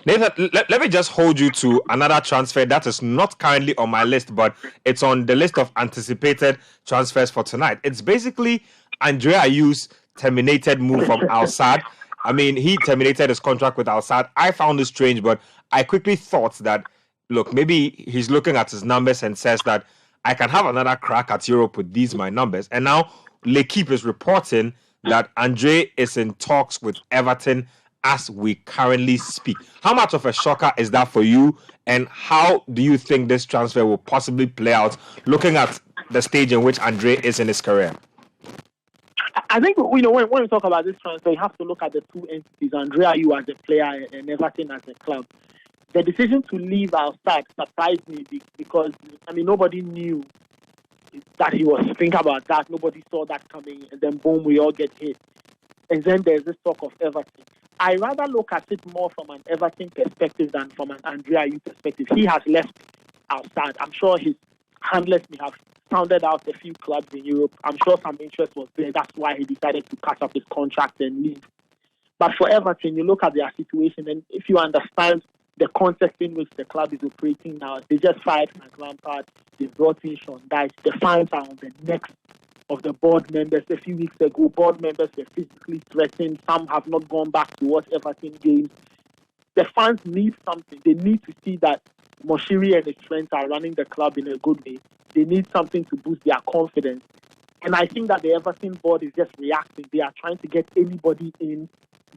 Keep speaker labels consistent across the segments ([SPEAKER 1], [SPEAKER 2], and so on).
[SPEAKER 1] Nathan, let me just hold you to another transfer that is not currently on my list, but it's on the list of anticipated transfers for tonight. It's basically Andre Ayew's terminated move from Al Sadd. I mean, he terminated his contract with Al Sadd. I found this strange, but I quickly thought that, look, maybe he's looking at his numbers and says that I can have another crack at Europe with these my numbers. And now L'Equipe is reporting that Andre is in talks with Everton as we currently speak. How much of a shocker is that for you? And how do you think this transfer will possibly play out, looking at the stage in which Andre is in his career?
[SPEAKER 2] I think, when we talk about this transfer, you have to look at the two entities, Andre Ayew as a player and Everton as a club. The decision to leave Al Sadd surprised me because, nobody knew that he was thinking about that. Nobody saw that coming. And then, boom, we all get hit. And then there's this talk of Everton. I rather look at it more from an Everton perspective than from an Andre Ayew perspective. He has left Al Sadd. I'm sure his handlers may have sounded out a few clubs in Europe. I'm sure some interest was there. That's why he decided to cut up his contract and leave. But for Everton, you look at their situation, and if you understand the context in which the club is operating now, they just fired Frank Lampard, they brought in Sean Dyche, the fines are on the necks of the board members. A few weeks ago, board members were physically threatened. Some have not gone back to watch Everton games. The fans need something. They need to see that Moshiri and his friends are running the club in a good way. They need something to boost their confidence. And I think that the Everton board is just reacting. They are trying to get anybody in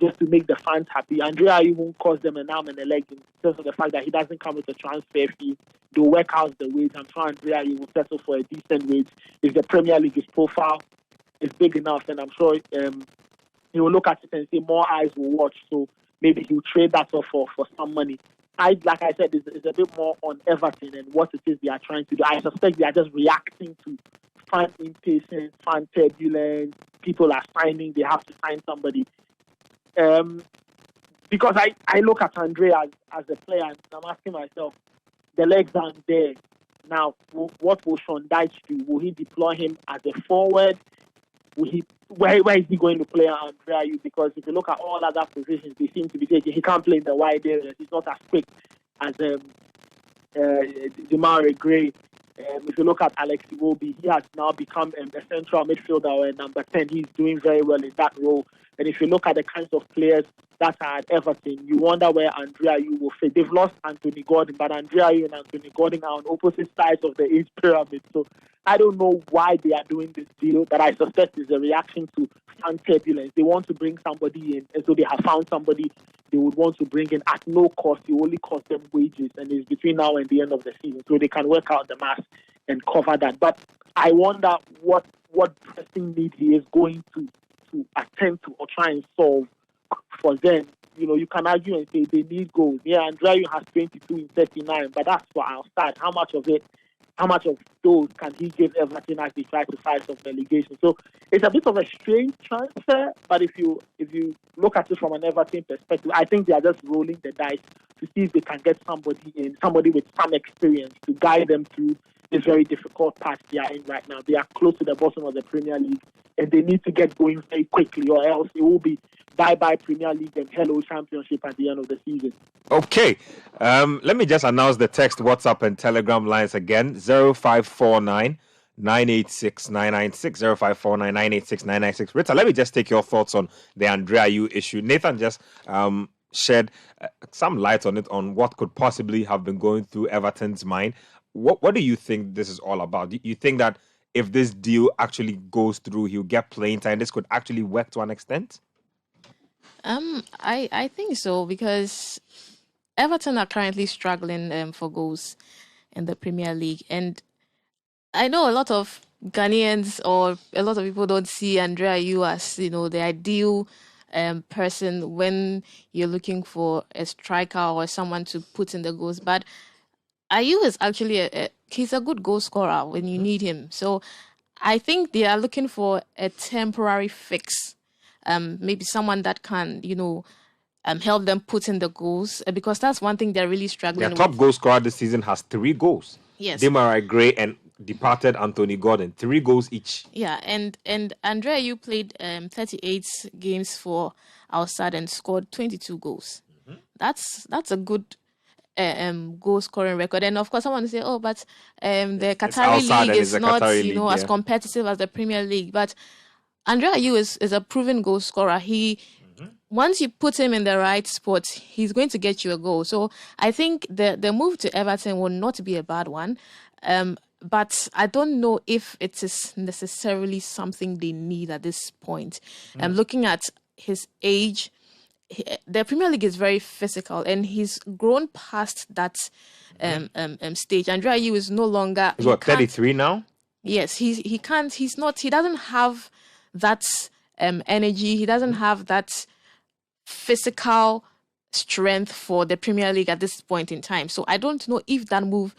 [SPEAKER 2] just to make the fans happy. Andre Ayew won't cost them an arm and a leg in terms of the fact that he doesn't come with a transfer fee. They'll work out the wage. I'm sure Andre Ayew will settle for a decent wage. If the Premier League, his profile is big enough, then I'm sure he will look at it and say more eyes will watch. So maybe he'll trade that off for some money. Like I said, it's a bit more on Everton and what it is they are trying to do. I suspect they are just reacting to fan impatience, fan turbulence. People are signing. They have to sign somebody. Because I look at Andre as a player and I'm asking myself, the legs aren't there. Now, what will Sean Dyche do? Will he deploy him as a forward? Where is he going to play Andre Ayew? Because if you look at all other positions, they seem to be taking. He can't play in the wide areas. He's not as quick as Demarai Gray. If you look at Alex Iwobi, he has now become a central midfielder or a number 10. He's doing very well in that role. And if you look at the kinds of players that are at Everton, you wonder where Andre Ayew will fit. They've lost Anthony Gordon, but Andre Ayew and Anthony Gordon are on opposite sides of the age pyramid. So I don't know why they are doing this deal, but I suspect it's a reaction to fan turbulence. They want to bring somebody in, and so they have found somebody they would want to bring in at no cost. You only cost them wages, and it's between now and the end of the season, so they can work out the math and cover that. But I wonder what pressing need he is going to attend to or try and solve for them. You can argue and say they need goals. Yeah, Andre Ayew has 22 in 39, but that's for our start. How much of those can he give Everton as they try to fight some relegation? So it's a bit of a strange transfer, but if you look at it from an Everton perspective, I think they are just rolling the dice to see if they can get somebody with some experience to guide them through this very difficult patch they are in right now. They are close to the bottom of the Premier League, and they need to get going very quickly, or else it will be bye-bye Premier League and hello Championship at the end of the season.
[SPEAKER 1] Okay. Let me just announce the text, WhatsApp, and Telegram lines again. 0549 986 996 0549 986 996. Rita, let me just take your thoughts on the Andre Ayew issue. Nathan just shed some light on it, on what could possibly have been going through Everton's mind. What do you think this is all about? Do you think that if this deal actually goes through, he'll get playing time? This could actually work to an extent?
[SPEAKER 3] I think so, because Everton are currently struggling for goals in the Premier League, and I know a lot of Ghanaians or a lot of people don't see Andre Ayew as the ideal person when you're looking for a striker or someone to put in the goals, but Ayew is actually he's a good goal scorer when you need him. So I think they are looking for a temporary fix. Maybe someone that can, help them put in the goals, because that's one thing they're really struggling with.
[SPEAKER 1] Their top goal scorer this season has 3 goals.
[SPEAKER 3] Yes.
[SPEAKER 1] Demarai Gray and departed Anthony Gordon, 3 goals each.
[SPEAKER 3] Yeah, and Andre Ayew played 38 games for Al Sadd and scored 22 goals. That's a good goal scoring record. And of course, someone will say, "Oh, but the Qatari league is not, as competitive as the Premier League." But Andre Ayew is a proven goal scorer. Once you put him in the right spot, he's going to get you a goal. So I think the move to Everton will not be a bad one. But I don't know if it is necessarily something they need at this point. Looking at his age, the Premier League is very physical, and he's grown past that stage. Andre Ayew is no longer...
[SPEAKER 1] He's 33 now?
[SPEAKER 3] Yes, he can't. He doesn't have that energy. He doesn't have that physical strength for the Premier League at this point in time. So I don't know if that move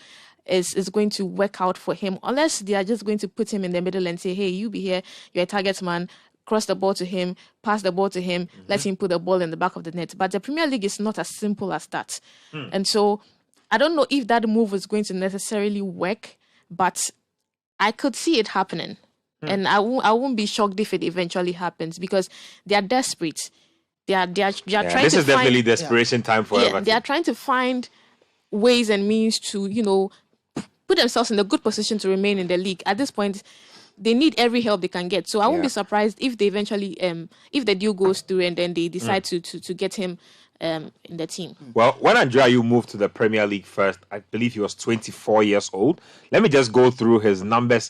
[SPEAKER 3] is going to work out for him, unless they are just going to put him in the middle and say, "Hey, you be here, you're a target man, cross the ball to him, pass the ball to him, let him put the ball in the back of the net." But the Premier League is not as simple as that. And so I don't know if that move is going to necessarily work, but I could see it happening. And I won't be shocked if it eventually happens, because they are desperate. They are trying to find...
[SPEAKER 1] This is definitely desperation time for Everton.
[SPEAKER 3] They are trying to find ways and means to, put themselves in a good position to remain in the league. At this point, they need every help they can get. So I won't be surprised if they eventually, if the deal goes through and then they decide to get him in the team.
[SPEAKER 1] Well, when Andre Ayew moved to the Premier League first, I believe he was 24 years old. Let me just go through his numbers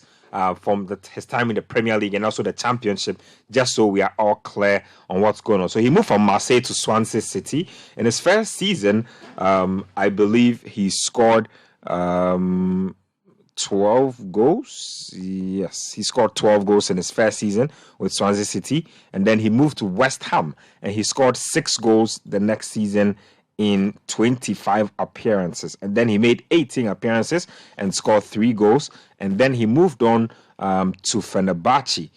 [SPEAKER 1] from his time in the Premier League and also the Championship, just so we are all clear on what's going on. So he moved from Marseille to Swansea City. In his first season, I believe he scored 12 goals. Yes, he scored 12 goals in his first season with Swansea City. And then he moved to West Ham and he scored 6 goals the next season in 25 appearances. And then he made 18 appearances and scored 3 goals. And then he moved on to Fenerbahce.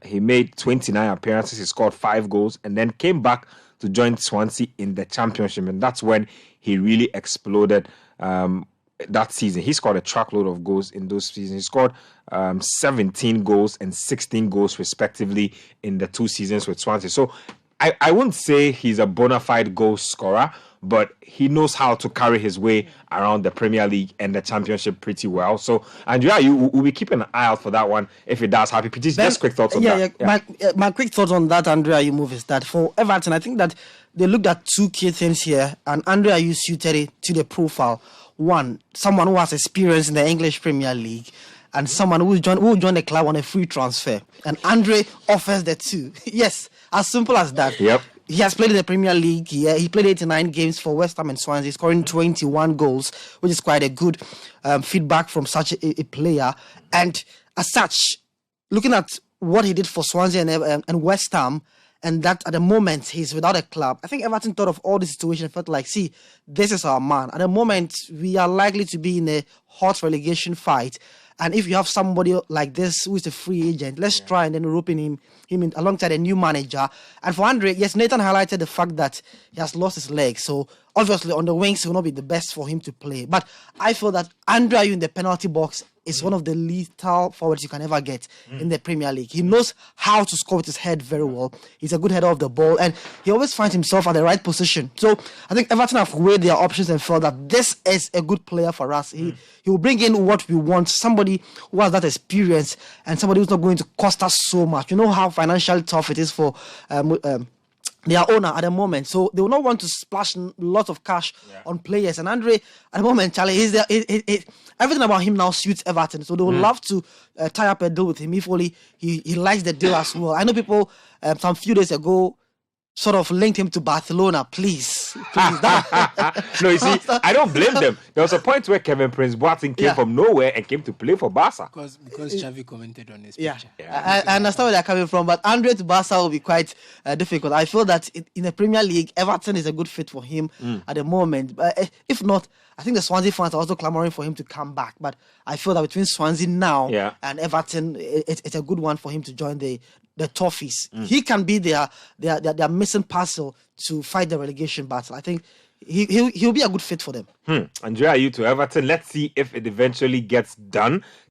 [SPEAKER 1] He made 29 appearances, he scored 5 goals, and then came back to join Swansea in the Championship. And that's when he really exploded that season. He scored a truckload of goals in those seasons. He scored 17 goals and 16 goals respectively in the 2 seasons with Swansea. So I wouldn't say he's a bona fide goal scorer, but he knows how to carry his way around the Premier League and the Championship pretty well. So, Andrea, we'll be keeping an eye out for that one if it does happen. Just quick thoughts on that.
[SPEAKER 4] My quick thoughts on that, Andrea, you move is that for Everton, I think that they looked at 2 key things here, and Andrea, you suited it to the profile. One, someone who has experience in the English Premier League, and someone who joined the club on a free transfer. And Andre offers the 2. Yes, as simple as that.
[SPEAKER 1] Yep.
[SPEAKER 4] He has played in the Premier League. He played 89 games for West Ham and Swansea, scoring 21 goals, which is quite a good feedback from such a player. And as such, looking at what he did for Swansea and West Ham, and that at the moment he's without a club, I think Everton thought of all the situation and felt like, see, this is our man. At the moment, we are likely to be in a hot relegation fight. And if you have somebody like this who is a free agent, let's try and then rope in him in alongside a new manager. And for Andre, yes, Nathan highlighted the fact that he has lost his leg. So obviously on the wings, it will not be the best for him to play. But I feel that Andre Ayew in the penalty box is one of the lethal forwards you can ever get in the Premier League. He knows how to score with his head very well. He's a good header of the ball, and he always finds himself at the right position. So I think Everton have weighed their options and felt that this is a good player for us. He will bring in what we want, somebody who has that experience and somebody who's not going to cost us so much. You know how financially tough it is for their owner at the moment, so they will not want to splash lots of cash on players. And Andre, at the moment, Charlie, everything about him now suits Everton, so they would love to tie up a deal with him if only he likes the deal as well. I know people some few days ago sort of linked him to Barcelona. Please.
[SPEAKER 1] No, you see, I don't blame them. There was a point where Kevin Prince Boateng came from nowhere and came to play for Barca.
[SPEAKER 5] Because Xavi commented on his picture.
[SPEAKER 4] I understand where they're coming from, but Andre to Barca will be quite difficult. I feel that in the Premier League, Everton is a good fit for him at the moment. If not, I think the Swansea fans are also clamoring for him to come back. But I feel that between Swansea now and Everton, it's a good one for him to join the Toffees. He can be their missing puzzle to fight the relegation battle. I think he'll be a good fit for them.
[SPEAKER 1] Andre Ayew to Everton. Let's see if it eventually gets done.